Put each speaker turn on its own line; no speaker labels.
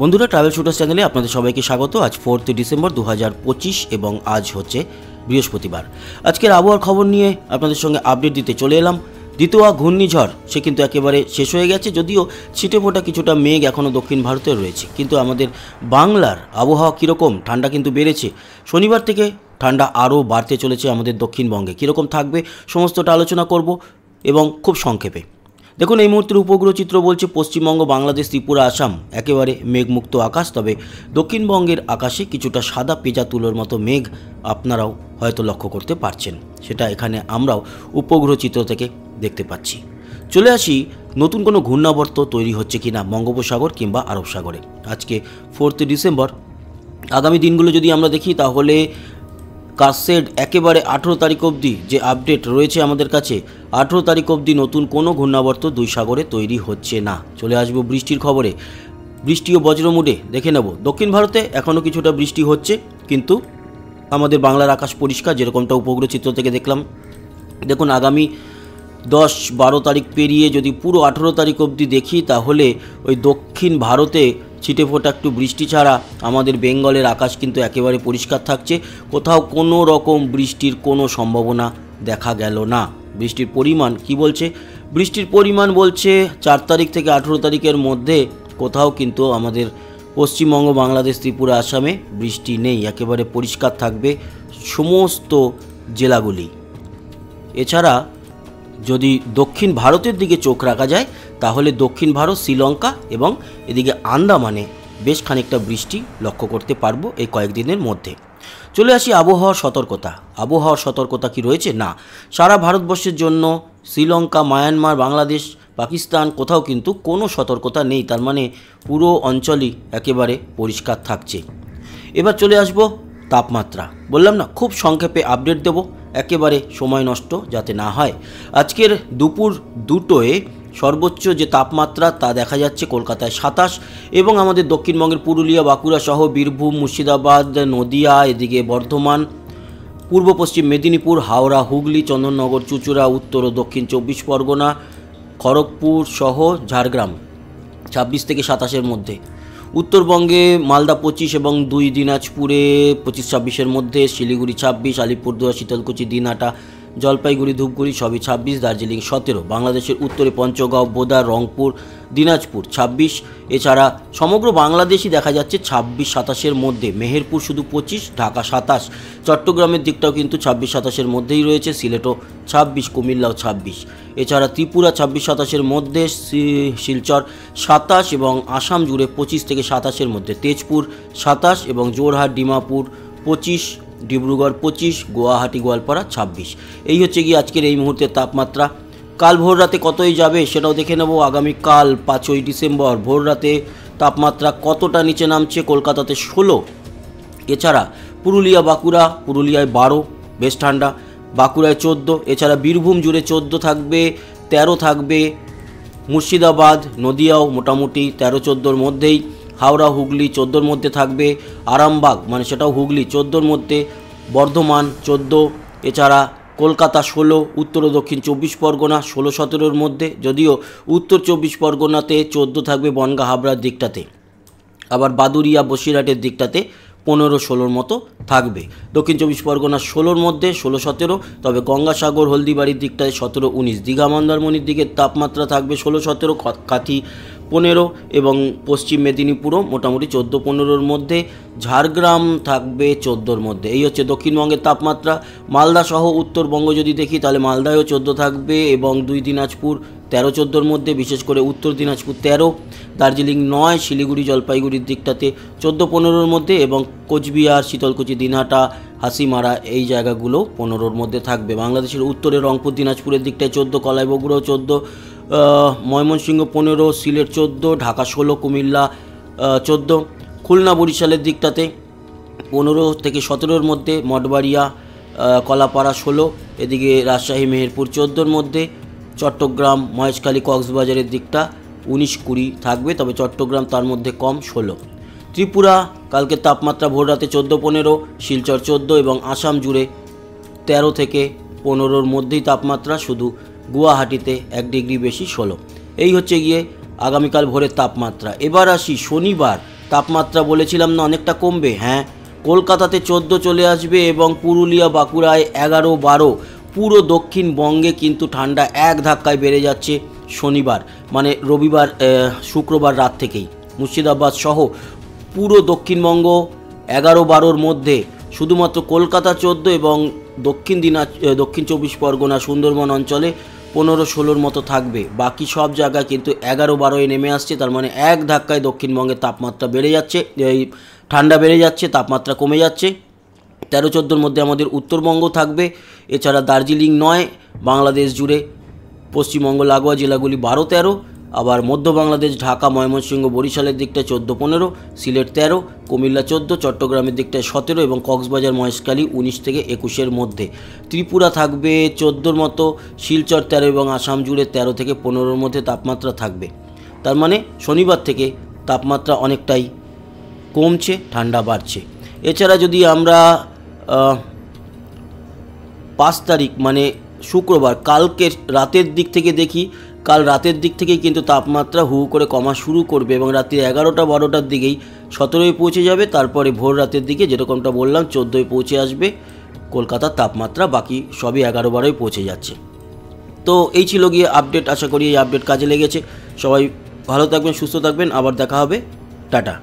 বন্ধুরা, travel shooters চ্যানেলে আপনাদের সবাইকে স্বাগত। আজ 4 ডিসেম্বর 2025 এবং আজ হচ্ছে বৃহস্পতিবার। আজকের আবহাওয়ার খবর নিয়ে আপনাদের সঙ্গে আপডেট দিতে চলে এলাম। দ্বিতীয় ঘূর্ণিঝড় সে কিন্তু একেবারে শেষ হয়ে গেছে, যদিও ছিটেফোঁটা কিছুটা মেঘ এখনও দক্ষিণ ভারতে রয়েছে। কিন্তু আমাদের বাংলার আবহাওয়া কীরকম? ঠান্ডা কিন্তু বেড়েছে। শনিবার থেকে ঠান্ডা আরও বাড়তে চলেছে আমাদের দক্ষিণবঙ্গে। কীরকম থাকবে সমস্তটা আলোচনা করব এবং খুব সংক্ষেপে। দেখুন, এই মুহূর্তের উপগ্রহ চিত্র বলছে পশ্চিমবঙ্গ, বাংলাদেশ, ত্রিপুরা, আসাম একেবারে মেঘমুক্ত আকাশ। তবে দক্ষিণবঙ্গের আকাশে কিছুটা সাদা পেঁজা তুলোর মতো মেঘ আপনারাও হয়তো লক্ষ্য করতে পারছেন। সেটা এখানে আমরাও উপগ্রহ চিত্র থেকে দেখতে পাচ্ছি। চলে আসি, নতুন কোনো ঘূর্ণাবর্ত তৈরি হচ্ছে কি না বঙ্গোপসাগর কিংবা আরব সাগরে। আজকে 4 ডিসেম্বর। আগামী দিনগুলো যদি আমরা দেখি তাহলে কারসেড একেবারে 18 তারিখ অবধি যে আপডেট রয়েছে আমাদের কাছে, 18 তারিখ অবধি নতুন কোনো ঘূর্ণাবর্ত দুই সাগরে তৈরি হচ্ছে না। চলে আসবো বৃষ্টির খবরে। বৃষ্টি ও বজ্রমুডে দেখে নেব। দক্ষিণ ভারতে এখনও কিছুটা বৃষ্টি হচ্ছে, কিন্তু আমাদের বাংলার আকাশ পরিষ্কার, যেরকমটা উপগ্রহ চিত্র থেকে দেখলাম। দেখুন, আগামী 10-12 তারিখ পেরিয়ে যদি পুরো 18 তারিখ অবধি দেখি তাহলে ওই দক্ষিণ ভারতে ছিটেফোঁটা একটু বৃষ্টি ছাড়া আমাদের বেঙ্গলের আকাশ কিন্তু একেবারে পরিষ্কার থাকছে। কোথাও কোনো রকম বৃষ্টির কোনো সম্ভাবনা দেখা গেল না। বৃষ্টির পরিমাণ কি বলছে? বৃষ্টির পরিমাণ বলছে 4 তারিখ থেকে 18 তারিখের মধ্যে কোথাও কিন্তু আমাদের পশ্চিমবঙ্গ, বাংলাদেশ, ত্রিপুরা, আসামে বৃষ্টি নেই। একেবারে পরিষ্কার থাকবে সমস্ত জেলাগুলি। এছাড়া যদি দক্ষিণ ভারতের দিকে চোখ রাখা যায় তাহলে দক্ষিণ ভারত, শ্রীলঙ্কা এবং এদিকে আন্দামানে বেশ খানিকটা বৃষ্টি লক্ষ্য করতে পারবো এই কয়েকদিনের মধ্যে। চলে আসি আবহাওয়ার সতর্কতা। আবহাওয়ার সতর্কতা কি রয়েছে? না, সারা ভারতবর্ষের জন্য শ্রীলঙ্কা, মায়ানমার, বাংলাদেশ, পাকিস্তান কোথাও কিন্তু কোনো সতর্কতা নেই। তার মানে পুরো অঞ্চলই একেবারে পরিষ্কার থাকছে। এবার চলে আসব তাপমাত্রা। বললাম না, খুব সংক্ষেপে আপডেট দেব, একেবারে সময় নষ্ট যাতে না হয়। আজকের দুপুর 2টোয় সর্বোচ্চ যে তাপমাত্রা তা দেখা যাচ্ছে কলকাতায় 27 এবং আমাদের দক্ষিণবঙ্গের পুরুলিয়া, বাঁকুড়া সহ বীরভূম, মুর্শিদাবাদ, নদিয়া, এদিকে বর্ধমান, পূর্ব পশ্চিম মেদিনীপুর, হাওড়া, হুগলি, চন্দননগর, চুঁচুড়া, উত্তর ও দক্ষিণ 24 পরগনা, খড়গপুর সহ ঝাড়গ্রাম 26 থেকে 27-এর মধ্যে। উত্তরবঙ্গে মালদা 25 এবং 2 দিনাজপুরে 25-26-এর মধ্যে, শিলিগুড়ি 26, আলিপুরদুয়ার, শীতলকুচি, দিনহাটা, জলপাইগুড়ি, ধূপগুড়ি সবই 26, দার্জিলিং 17। বাংলাদেশের উত্তরে পঞ্চগড়, বোদা, রংপুর, দিনাজপুর 26। এছাড়া সমগ্র বাংলাদেশই দেখা যাচ্ছে 26-27-এর মধ্যে। মেহেরপুর শুধু 25, ঢাকা 27, চট্টগ্রামের দিকটাও কিন্তু 26-27-এর মধ্যেই রয়েছে, সিলেটও 26, কুমিল্লাও 26। এছাড়া ত্রিপুরা 26-27-এর মধ্যে, শিলচর 27 এবং আসাম জুড়ে 25 থেকে 27-এর মধ্যে, তেজপুর 27 এবং জোরহাট, ডিমাপুর 25, ডিব্রুগড় 25, গুয়াহাটি, গোয়ালপাড়া 26। এই হচ্ছে গিয়ে আজকের এই মুহূর্তের তাপমাত্রা। কাল ভোর রাতে কতই যাবে সেটাও দেখে নেব। আগামীকাল 5 ডিসেম্বর ভোর রাতে তাপমাত্রা কতটা নিচে নামছে? কলকাতাতে 16। এছাড়া পুরুলিয়া, বাঁকুড়া, পুরুলিয়ায় 12, বেশ ঠান্ডা, বাঁকুড়ায় 14। এছাড়া বীরভূম জুড়ে 14 থাকবে, 13 থাকবে, মুর্শিদাবাদ, নদিয়াও মোটামুটি 13-14-র মধ্যেই, হাওড়া, হুগলি 14-র মধ্যে থাকবে, আরামবাগ মানে সেটাও হুগলি 14-র মধ্যে, বর্ধমান 14। এছাড়া কলকাতা 16, উত্তর ও দক্ষিণ 24 পরগনা 16-17-র মধ্যে, যদিও উত্তর 24 পরগনাতে 14 থাকবে বনগাঁ, হাবড়ার দিকটাতে। আবার বাদুরিয়া, বসিরহাটের দিকটাতে 15-16-র মতো থাকবে। দক্ষিণ 24 পরগনা 16-র মধ্যে, 16-17। তবে গঙ্গাসাগর, হলদিবাড়ির দিকটায় 17-19। দীঘা, মন্দারমণির দিকে তাপমাত্রা থাকবে 16-17, কাথি 15 এবং পশ্চিম মেদিনীপুরও মোটামুটি 14-15-র মধ্যে, ঝাড়গ্রাম থাকবে 14-র মধ্যে। এই হচ্ছে দক্ষিণবঙ্গের তাপমাত্রা। মালদা সহ উত্তরবঙ্গ যদি দেখি তাহলে মালদায়ও 14 থাকবে এবং 2 দিনাজপুর 13-14-র মধ্যে, বিশেষ করে উত্তর দিনাজপুর 13, দার্জিলিং 9, শিলিগুড়ি, জলপাইগুড়ির দিকটাতে 14-15-র মধ্যে এবং কোচবিহার, শীতলকুচি, দিনহাটা, হাসিমারা এই জায়গাগুলো 15-র মধ্যে থাকবে। বাংলাদেশের উত্তরে রংপুর, দিনাজপুরের দিকটায় 14, কলাই, বগুড়াও 14, ময়মনসিংহ 15, সিলেট 14, ঢাকা 16, কুমিল্লা 14, খুলনা, বরিশালের দিকটাতে 15 থেকে 17-র মধ্যে, মঠবাড়িয়া, কলাপাড়া 16, এদিকে রাজশাহী, মেহেরপুর 14-র মধ্যে, চট্টগ্রাম, মহেশখালী, কক্সবাজারের দিকটা 19-20 থাকবে, তবে চট্টগ্রাম তার মধ্যে কম 16। ত্রিপুরা কালকে তাপমাত্রা ভোর রাতে 14-15, শিলচর 14 এবং আসাম জুড়ে 13 থেকে 15-র মধ্যেই তাপমাত্রা, শুধু গুয়াহাটিতে 1 ডিগ্রি বেশি 16। এই হচ্ছে গিয়ে আগামীকাল ভোরের তাপমাত্রা। এবার আসি শনিবার তাপমাত্রা বলেছিলাম না অনেকটা কমবে, হ্যাঁ কলকাতাতে 14 চলে আসবে এবং পুরুলিয়া বাঁকুড়ায় 11-12, পুরো দক্ষিণবঙ্গে কিন্তু ঠান্ডা এক ধাক্কায় বেড়ে যাচ্ছে শনিবার মানে রবিবার শুক্রবার রাত থেকেই। মুর্শিদাবাদ সহ পুরো দক্ষিণবঙ্গ 11-12-র মধ্যে, শুধুমাত্র কলকাতা 14 এবং দক্ষিণ 24 পরগনা সুন্দরবন অঞ্চলে 15-16 মতো থাকবে। বাকি সব জায়গায় কিন্তু 11-12-এ নেমে আসছে। তার মানে এক ধাক্কায় দক্ষিণবঙ্গের তাপমাত্রা বেড়ে যাচ্ছে, এই ঠান্ডা বেড়ে যাচ্ছে, তাপমাত্রা কমে যাচ্ছে। 13-14-র মধ্যে আমাদের উত্তরবঙ্গ থাকবে। এছাড়া দার্জিলিং নয়, বাংলাদেশ জুড়ে পশ্চিমবঙ্গ লাগোয়া জেলাগুলি 12-13, আবার মধ্য বাংলাদেশ ঢাকা ময়মনসিংহ বরিশালের দিকটায় 14-15, সিলেট 13, কুমিল্লা 14, চট্টগ্রামের দিকটায় 17 এবং কক্সবাজার মহেশখালী 19-21-এর মধ্যে। ত্রিপুরা থাকবে 14-র মতো, শিলচর 13 এবং আসাম জুড়ে 13-15-র মধ্যে তাপমাত্রা থাকবে। তার মানে শনিবার থেকে তাপমাত্রা অনেকটাই কমছে, ঠান্ডা বাড়ছে। এছাড়া যদি আমরা 5 তারিখ মানে শুক্রবার কালকে রাতের দিক থেকে দেখি, কাল রাতের দিক থেকেই কিন্তু তাপমাত্রা হু করে কমা শুরু করবে এবং রাত্রি 11টা-12টার দিকেই 17-এ পৌঁছে যাবে। তারপরে ভোর রাতের দিকে যেরকমটা বললাম 14-এ পৌঁছে আসবে কলকাতার তাপমাত্রা, বাকি সবই 11-12-এ পৌঁছে যাচ্ছে। তো এই ছিল গিয়ে আপডেট। আশা করি এই আপডেট কাজে লেগেছে। সবাই ভালো থাকবেন, সুস্থ থাকবেন, আবার দেখা হবে, টাটা।